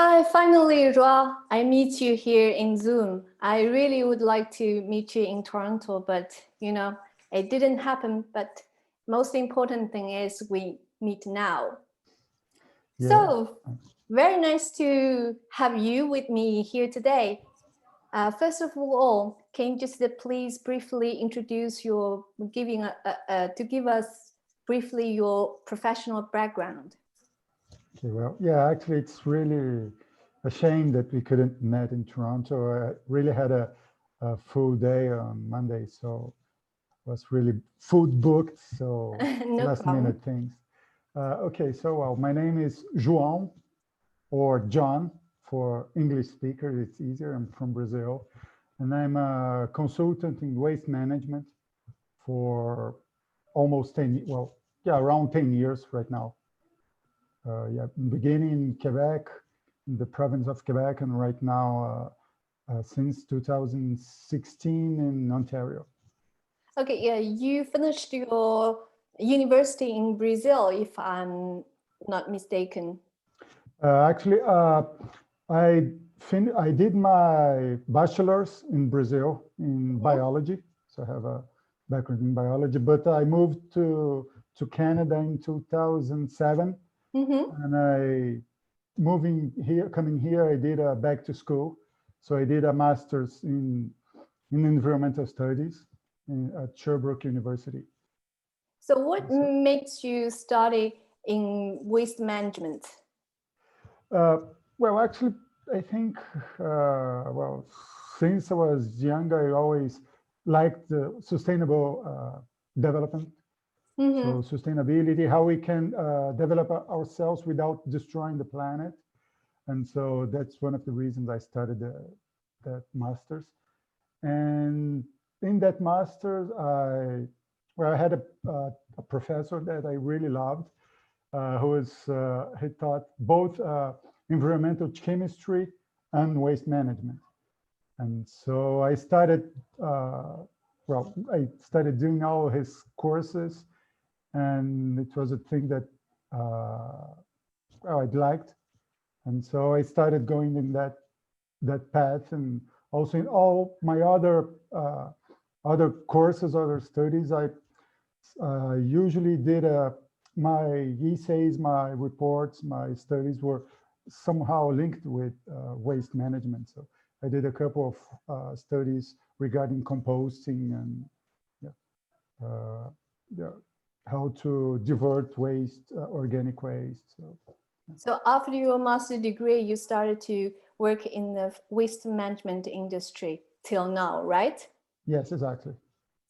Hi, finally, Joao. I meet you here in Zoom. I really would like to meet you in Toronto, but it didn't happen. But most important thing is we meet now. Yeah. So very nice to have you with me here today. First of all, can you just please briefly introduce to give us briefly your professional background? Okay, well, yeah, actually, it's really a shame that we couldn't meet in Toronto. I really had a full day on Monday, so it was really food booked, so No last problem. minute things. Okay, so well, my name is João, or John for English speakers. It's easier. I'm from Brazil, and I'm a consultant in waste management for almost 10, well, yeah, around 10 years right now. Yeah, beginning in Quebec, in the province of Quebec, and right now since 2016 in Ontario. Okay, yeah, you finished your university in Brazil, if I'm not mistaken. Actually, I did my bachelor's in Brazil in biology, so I have a background in biology. But I moved to Canada in 2007, and coming here, I did a back to school. So I did a master's in environmental studies at Sherbrooke University. So what makes you study in waste management? Well, actually, I think, well, since I was young, I always liked the sustainable development. So sustainability, how we can develop ourselves without destroying the planet. And so that's one of the reasons I started that master's. And in that master's, I had a professor that I really loved, he taught both environmental chemistry and waste management. And so I started, I started doing all his courses, and it was a thing that I'd liked. And so I started going in that path, and also in all my other courses, other studies, I usually did my essays, my reports, my studies were somehow linked with waste management. So I did a couple of studies regarding composting and how to divert waste, organic waste. So after your master's degree, you started to work in the waste management industry till now, right? Yes, exactly.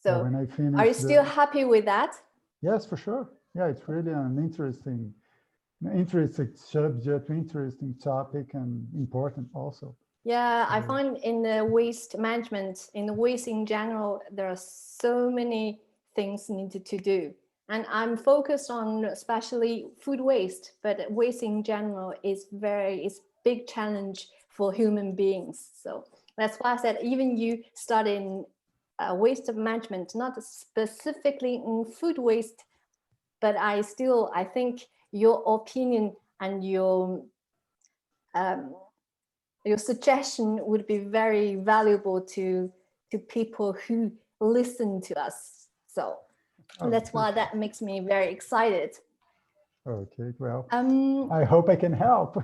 So when I finished, are you still happy with that? Yes, for sure. Yeah, it's really an interesting subject, interesting topic, and important also. Yeah, I find in the waste management, in the waste in general, there are so many things needed to do. And I'm focused on especially food waste, but waste in general is big challenge for human beings. So that's why I said even you study in waste management, not specifically in food waste, but I think your opinion and your suggestion would be very valuable to people who listen to us. So that's why that makes me very excited. Okay, well, I hope I can help.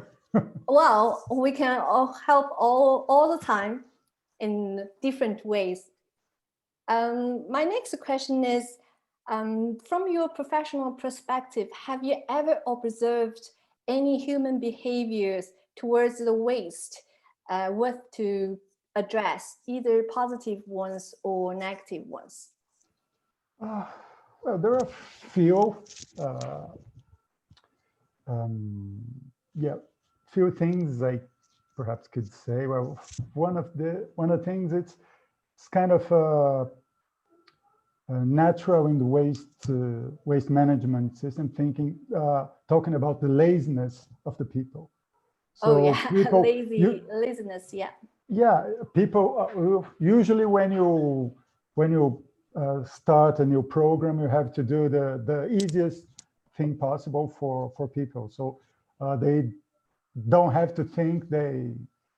Well, we can all help all the time in different ways. My next question is, from your professional perspective, have you ever observed any human behaviors towards the waste worth to address, either positive ones or negative ones? Well, there are a few, few things I perhaps could say. Well, one of the things it's kind of natural in the waste management system, talking about the laziness of the people. So people, laziness, yeah. Yeah, people usually when you start a new program, you have to do the easiest thing possible for people. So they don't have to think, they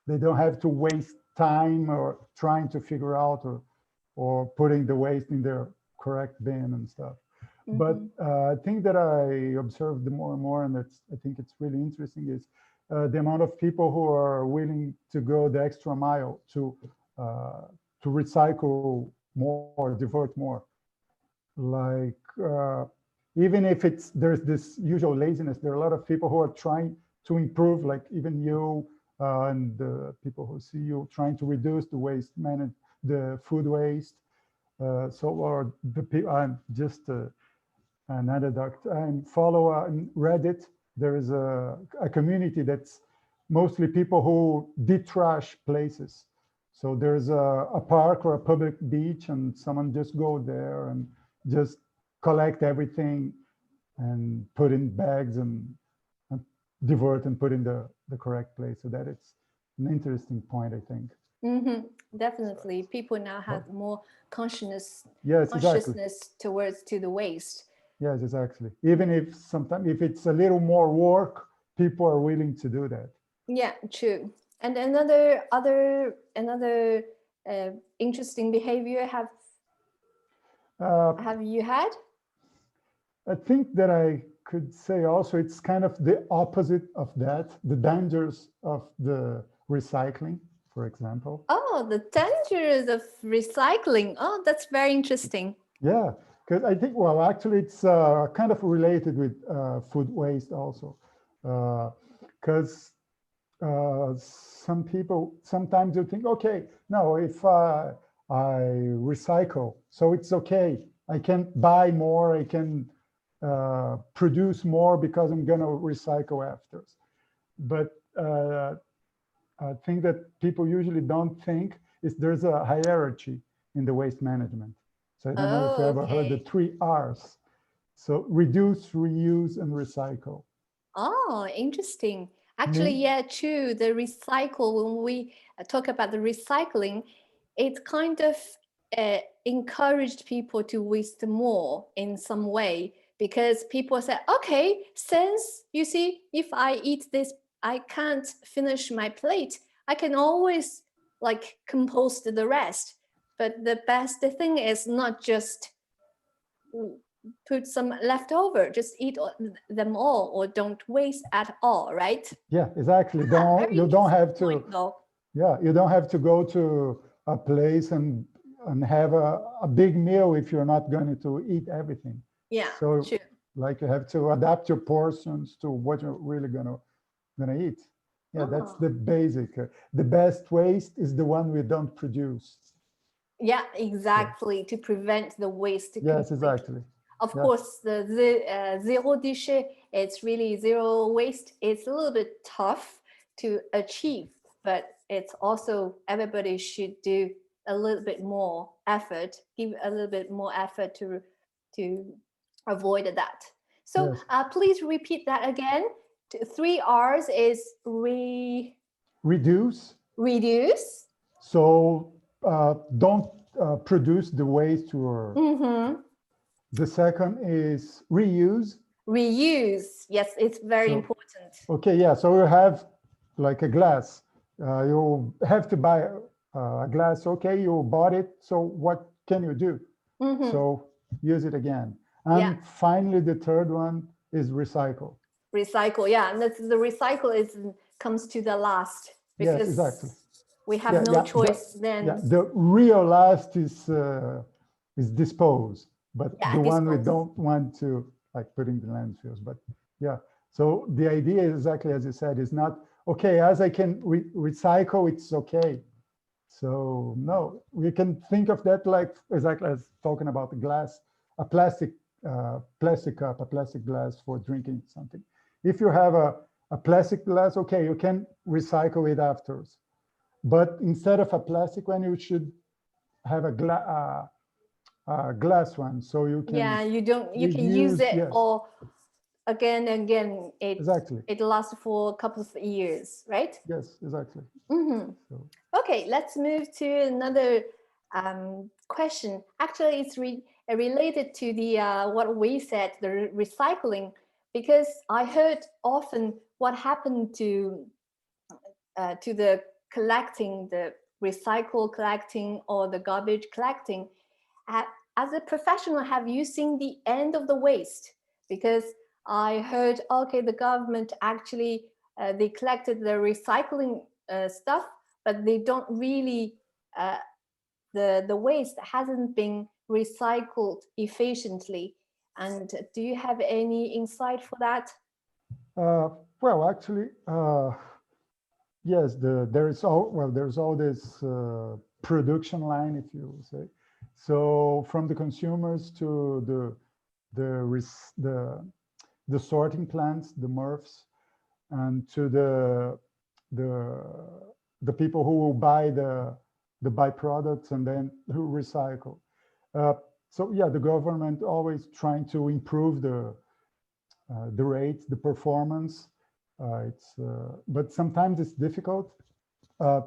don't have to waste time or trying to figure out or putting the waste in their correct bin and stuff. But I think that I observed more and more, and that's, I think it's really interesting, is the amount of people who are willing to go the extra mile to recycle more, divert more. Like even if there's this usual laziness, there are a lot of people who are trying to improve, like even you and the people who see you trying to reduce the waste, manage the food waste. So, or the people, I'm just an adduct. I follow on Reddit. There is a community that's mostly people who detrash places. So there's a park or a public beach, and someone just go there and just collect everything and put in bags and divert and put in the correct place. So that it's an interesting point, I think. Definitely, people now have more consciousness Exactly. towards to the waste. Yes, exactly. Even if sometimes if it's a little more work, people are willing to do that. Yeah, true. And another interesting behavior have you had? I think that I could say also it's kind of the opposite of that, the dangers of the recycling, for example. Oh, the dangers of recycling. Oh, that's very interesting. Yeah, because I think, well, actually it's kind of related with food waste also. Because some people, sometimes you think, okay, no, if I recycle, so it's okay. I can buy more, I can produce more because I'm going to recycle after. But I think that people usually don't think is there's a hierarchy in the waste management. So I don't know if you ever heard the 3 R's. So reduce, reuse, and recycle. Oh, interesting. Actually, yeah, true. The recycle, when we talk about the recycling, it kind of encouraged people to waste more in some way, because people say, okay, since you see, if I eat this, I can't finish my plate, I can always like compost the rest. But the best thing is not just put some leftover, just eat them all, or don't waste at all, right? Yeah, exactly. You don't have to you don't have to go to a place and have a big meal if you're not going to eat everything. Yeah, so true. Like you have to adapt your portions to what you're really gonna eat. Yeah, that's the basic. The best waste is the one we don't produce. Yeah, exactly. To prevent the waste. Yes, exactly. Of course, the zero déchet, it's really zero waste. It's a little bit tough to achieve, but it's also, everybody should do a little bit more effort, give a little bit more effort to avoid that. So please repeat that again. 3 R's is reduce. Reduce. So don't produce the waste or. The second is reuse. Reuse. Yes, it's very important. Okay, yeah. So you have like a glass. You have to buy a glass. Okay, you bought it. So what can you do? So use it again. And finally, the third one is recycle. Recycle, yeah. And that's, the recycle comes to the last, because yes, exactly. We have no choice then. The real last is dispose, but the one we don't want to like put in the landfills. But yeah, so the idea is exactly as you said, is not okay, as I can recycle, it's okay. So no, we can think of that like exactly as talking about the glass, a plastic cup, a plastic glass for drinking something. If you have a plastic glass, okay, you can recycle it afterwards. But instead of a plastic one, you should have a glass one, so you can. You can use it or again and again. It lasts for a couple of years, right? Yes, exactly. Okay, let's move to another question. Actually, it's related to the what we said, the recycling, because I heard often what happened to the collecting, the recycle collecting or the garbage collecting. As a professional, have you seen the end of the waste? Because I heard, okay, the government actually, they collected the recycling stuff, but they don't really, the waste hasn't been recycled efficiently. And do you have any insight for that? Well, actually, yes, there's all this production line, if you say. So from the consumers to the sorting plants, the MRFs, and to the people who will buy the byproducts and then who recycle. So yeah, the government always trying to improve the rates, the performance. But sometimes it's difficult. I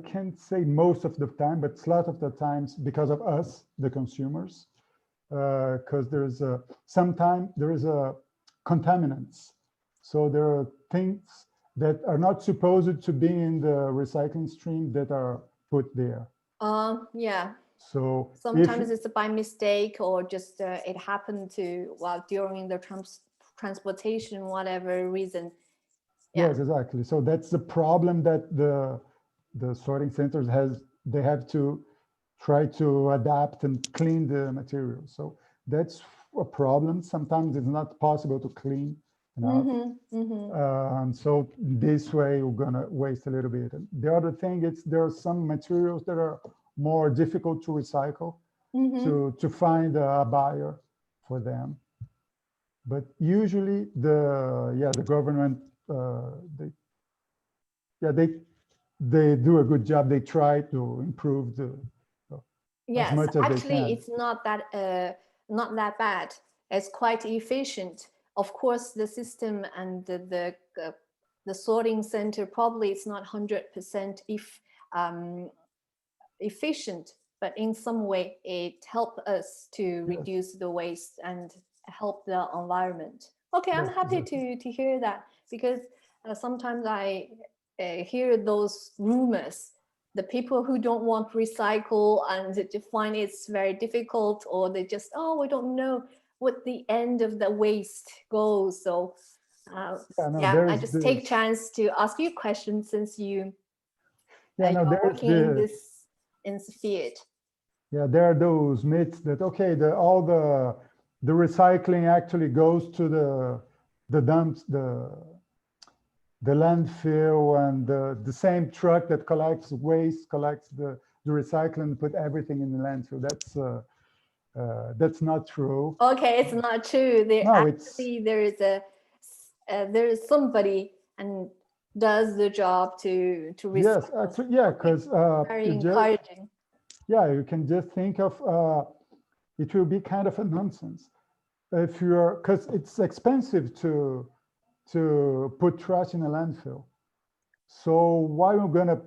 can't say most of the time, but a lot of the times because of us, the consumers, because sometimes there is a contaminants. So there are things that are not supposed to be in the recycling stream that are put there. Yeah. So sometimes it's by mistake, or just it happened to during the transportation, whatever reason. Yeah. Yes, exactly. So that's the problem that the sorting centers they have to try to adapt and clean the material. So that's a problem. Sometimes it's not possible to clean enough. And so this way we're gonna waste a little bit. The other thing is there are some materials that are more difficult to recycle, to find a buyer for them. But usually the government, they do a good job. They try to improve yes, as much as actually, they can. it's not that bad. It's quite efficient. Of course, the system and the sorting center probably it's not 100% efficient, but in some way it helps us to reduce the waste and help the environment. Okay, I'm happy to hear that, because sometimes I hear those rumors, the people who don't want to recycle and to find it's very difficult, or they just, we don't know what the end of the waste goes. So I just take chance to ask you a question, since you are working in this field. Yeah, there are those myths that all the recycling actually goes to the dumps, the landfill, and the same truck that collects waste collects the recycling, put everything in the landfill. That's not true. Okay, it's not true. There is somebody and does the job to recycle. Yes, actually, yeah, because very encouraging. You can just think of it will be kind of a nonsense if because it's expensive to put trash in a landfill. So why are we gonna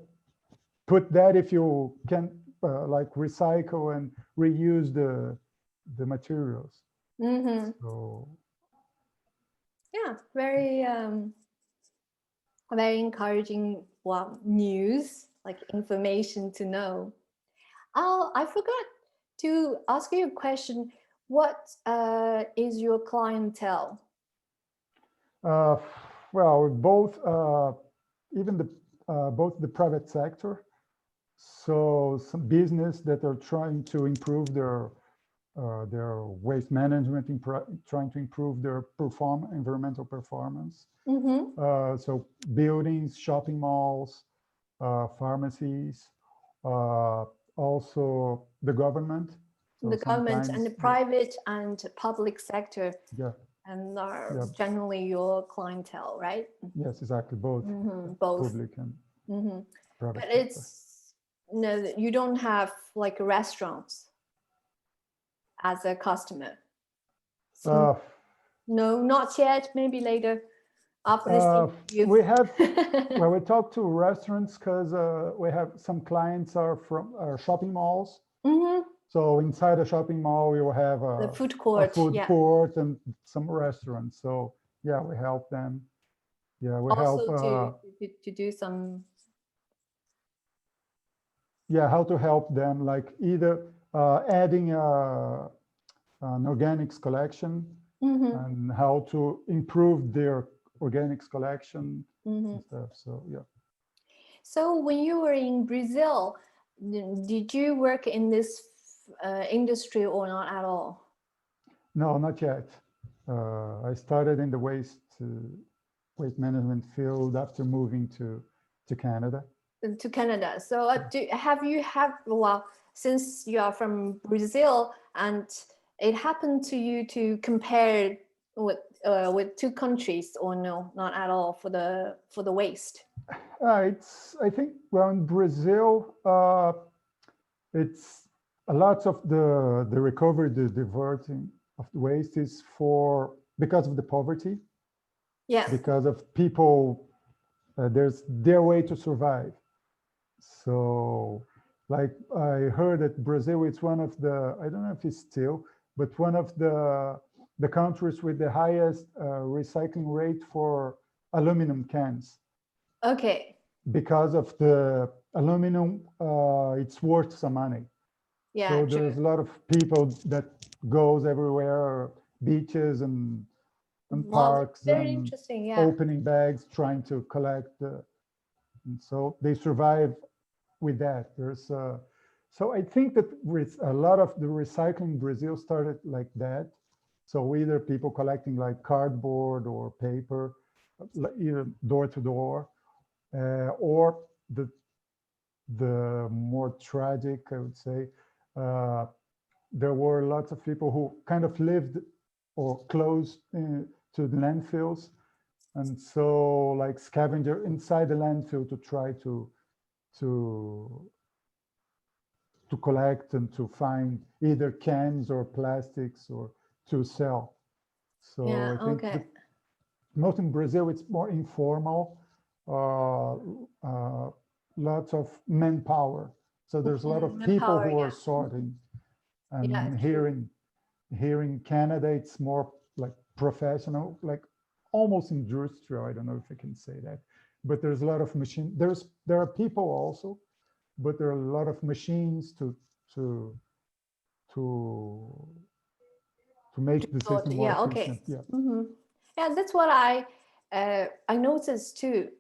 put that if you can like recycle and reuse the materials? So yeah, very encouraging news, like information to know. I forgot to ask you a question. What is your clientele? Well, both even both the private sector, so some business that are trying to improve their waste management, trying to improve their environmental performance. So buildings, shopping malls, pharmacies, also the government. So the government and the private and public sector. Yeah. And are generally your clientele, right? Yes, exactly. Both. Both. Public and private. But it's you don't have like restaurants as a customer. So, no, not yet. Maybe later after this interview. We have we talk to restaurants because we have some clients are from shopping malls. So inside a shopping mall, we will have The a food court, food yeah. court and some restaurants. So yeah, we help them. Yeah, we help. Also to do some. Yeah, how to help them, like either adding an organics collection and how to improve their organics collection and stuff. So yeah. So when you were in Brazil, did you work in this industry or not at all? No, not yet. I started in the waste management field after moving to Canada. To Canada. So have you well, since you are from Brazil and it happened to you to compare with two countries, or no, not at all, for the waste? I think, well, in Brazil, it's a lot of the recovery, the diverting of the waste is because of the poverty. Yeah. Because of people, there's their way to survive. So, like I heard that Brazil is one of the, I don't know if it's still, but one of the countries with the highest recycling rate for aluminum cans. Okay. Because of the aluminum, it's worth some money. Yeah. So True. there's a lot of people that goes everywhere, beaches and parks very and interesting. Yeah. opening bags, trying to collect. And so they survive with that. So I think that with a lot of the recycling in Brazil started like that. So either people collecting like cardboard or paper, either door to door, or the more tragic, I would say, there were lots of people who kind of lived or close to the landfills, and so like scavenger inside the landfill to try to collect and to find either cans or plastics or to sell. So Yeah. I think Okay. most in Brazil it's more informal. Lots of manpower. So there's a lot of people Manpower, who are yeah. sorting. And Yeah, here in Canada, it's more like professional, like almost industrial. I don't know if I can say that, but there's a lot of machine. There are people also, but there are a lot of machines to to make the system more yeah. efficient. Okay. Yeah. Yeah, that's what I noticed too.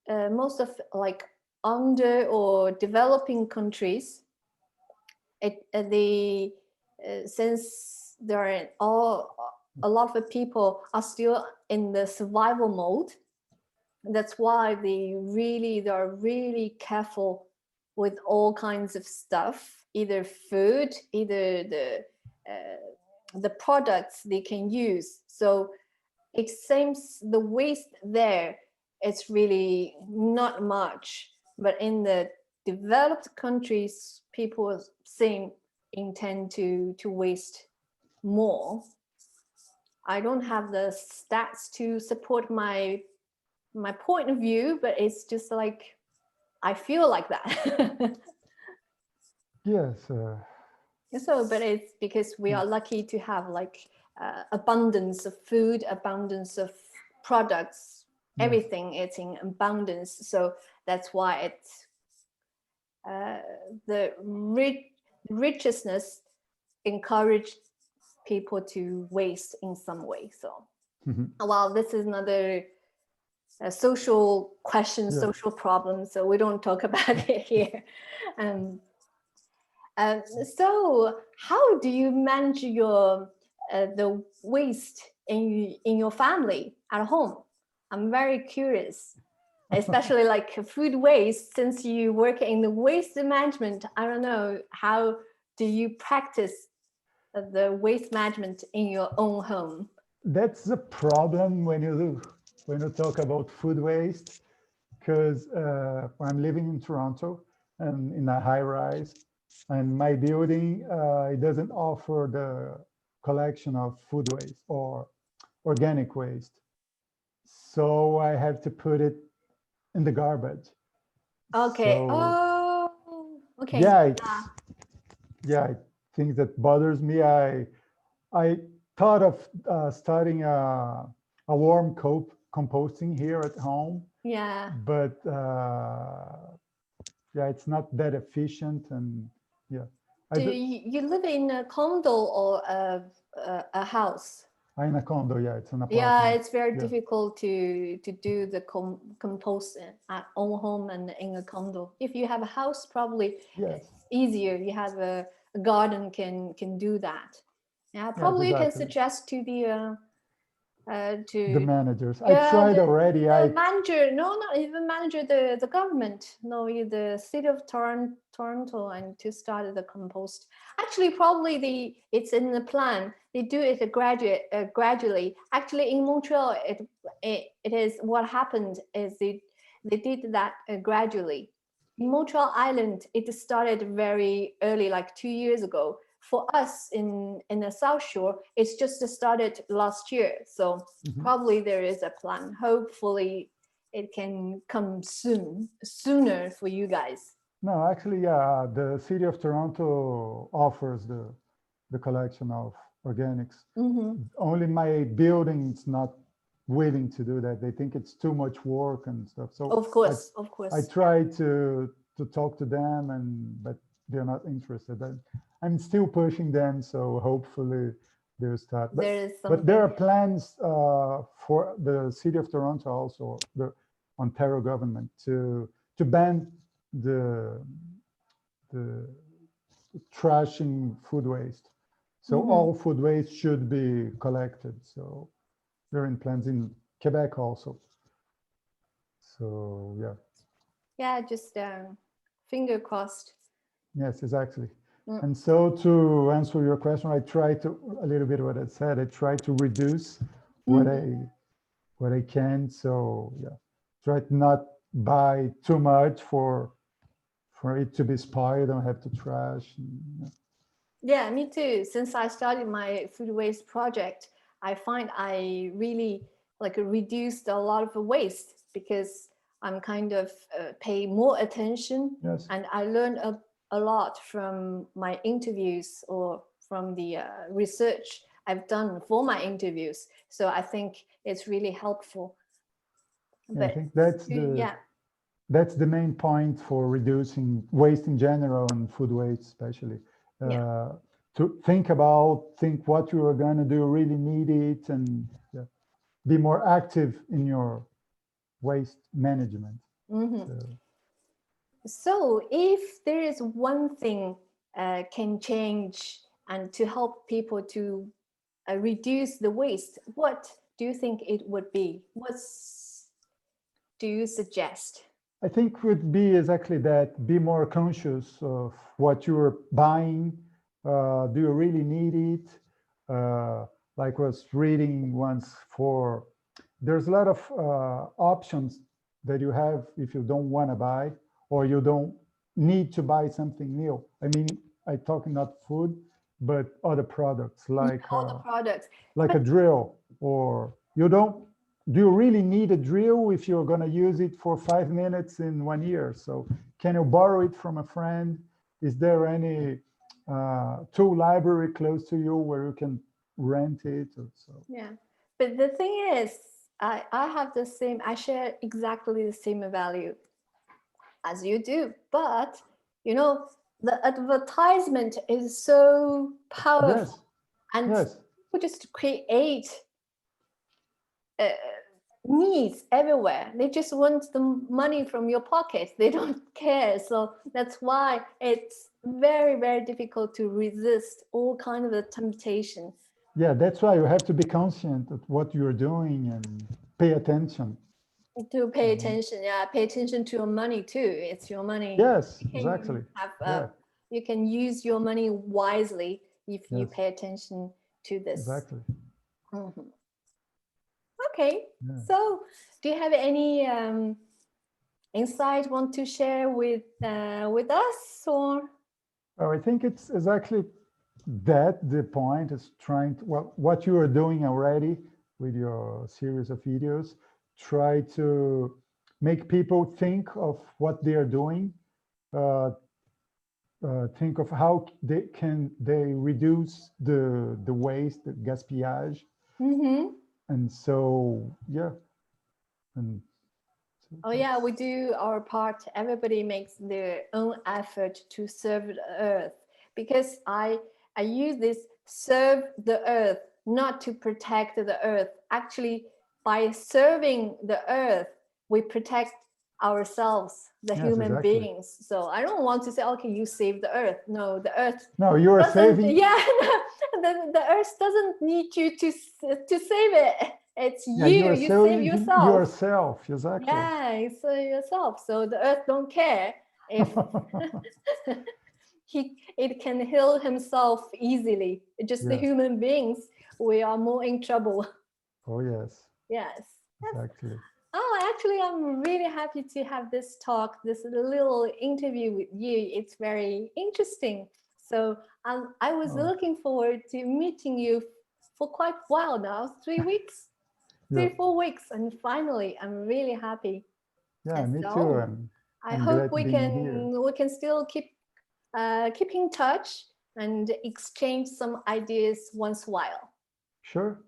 Most of like under or developing countries, they since there are a lot of the people are still in the survival mode. That's why they're really careful with all kinds of stuff, either food, either the products they can use. So it seems the waste there, it's really not much, but in the developed countries, people seem intend to waste more. I don't have the stats to support my point of view, but it's just like I feel like that. Yes. So, but it's because we are lucky to have like abundance of food, abundance of products, everything it's in abundance. So that's why it's the richness encouraged people to waste in some way. So, well, this is another social question, social problem. So we don't talk about it here. So how do you manage your the waste in your family at home? I'm very curious, especially like food waste. Since you work in the waste management, I don't know, how do you practice the waste management in your own home? That's a problem when you talk about food waste, because I'm living in Toronto and in a high rise, and my building it doesn't offer the collection of food waste or organic waste, so I have to put it in the garbage. Okay. So oh, okay. yeah, yeah, things that bothers me. I thought of starting a warm composting here at home, Yeah. but yeah, it's not that efficient, and yeah. Do you live in a condo or a house? I'm in a condo, yeah, it's an Yeah, apartment. it's very Yeah. difficult to do the compost at own home and in a condo. If you have a house, probably Yes, it's easier. You have a garden can do that. Yeah, yes, probably you can exactly. suggest to the The to managers. I yeah, tried already. the manager, no, not even manager, the government, no, the city of Toronto, and to start the compost. Actually, probably it's in the plan. They do it gradually. Actually, in Montreal, it is what happened is they did that gradually. In Montreal Island, it started very early, like 2 years ago. For us in the South Shore, it's just started last year. So probably there is a plan. Hopefully it can come sooner for you guys. No, actually, yeah, the city of Toronto offers the collection of organics. Only my building's not willing to do that. They think it's too much work and stuff. So Of course, of course. I try to talk to them, but they're not interested. I'm still pushing them, so hopefully they'll start. There is But there are something. plans for the city of Toronto, also the Ontario government, to ban the the trashing food waste. So all food waste should be collected. So they're in plans in Quebec also. So yeah. Yeah, just finger crossed. Yes, exactly. And so to answer your question, I try to a little bit what I said. I try to reduce what I can. So yeah, try to not buy too much for it to be spoiled. I don't have to trash. Yeah, me too. Since I started my food waste project, I find I really like reduced a lot of waste because I'm kind of pay more attention, Yes. and I learned a lot from my interviews or from the research I've done for my interviews. So I think it's really helpful. Yeah, I But think yeah, that's the main point for reducing waste in general and food waste especially. yeah. To think what you are going to do, really need it, and yeah, be more active in your waste management. So if there is one thing can change and to help people to reduce the waste, what do you think it would be? What do you suggest? I think would be exactly that. Be more conscious of what you're buying. Do you really need it? Like was reading once for, there's a lot of options that you have if you don't want to buy or you don't need to buy something new. I mean, I talking not food, but other products All the products. like a drill, or you don't, do you really need a drill if you're going to use it for 5 minutes in 1 year? So can you borrow it from a friend? Is there any tool library close to you where you can rent it? So Yeah, but the thing is, I have the same, I share exactly the same value as you do, but you know, the advertisement is so powerful, yes, and yes, people just create uh, needs everywhere. They just want the money from your pocket. They don't care. So that's why it's very, very difficult to resist all kind of the temptation. yeah. That's why you have to be conscient of what you're doing and pay attention. To pay attention, yeah, pay attention to your money too. It's your money. Yes, You can exactly. have, Yeah, you can use your money wisely if you yes, pay attention to this. exactly. Okay, Yeah. so do you have any insight want to share with us or? Oh, I think it's exactly that. The point is trying to, well, what you are doing already with your series of videos, try to make people think of what they are doing, uh, think of how they reduce the waste, the gaspillage, Mm-hmm. and so yeah, and so Oh yeah, we do our part. Everybody makes their own effort to serve the earth, because I use this serve the earth, not to protect the earth. Actually, by serving the earth, we protect ourselves, the yes, human exactly. beings. So I don't want to say, okay, you save the earth. No, the earth No, you are doesn't. saving. Yeah, the earth doesn't need you to save it. It's Yeah, you you. are You save saving yourself. yourself. Exactly. Yeah, it's yourself. So the earth don't care if it can heal himself easily. Just the Yes. human beings, we are more in trouble. Oh yes. Yes. Exactly. Oh, actually, I'm really happy to have this talk, this little interview with you. It's very interesting. So I was Oh, looking forward to meeting you for quite a while now, 3 weeks, yeah. 3 4 weeks, and finally, I'm really happy. Yeah. And Me too. so And I I'm hope glad to be here. we can still keep in touch and exchange some ideas once in a while. Sure.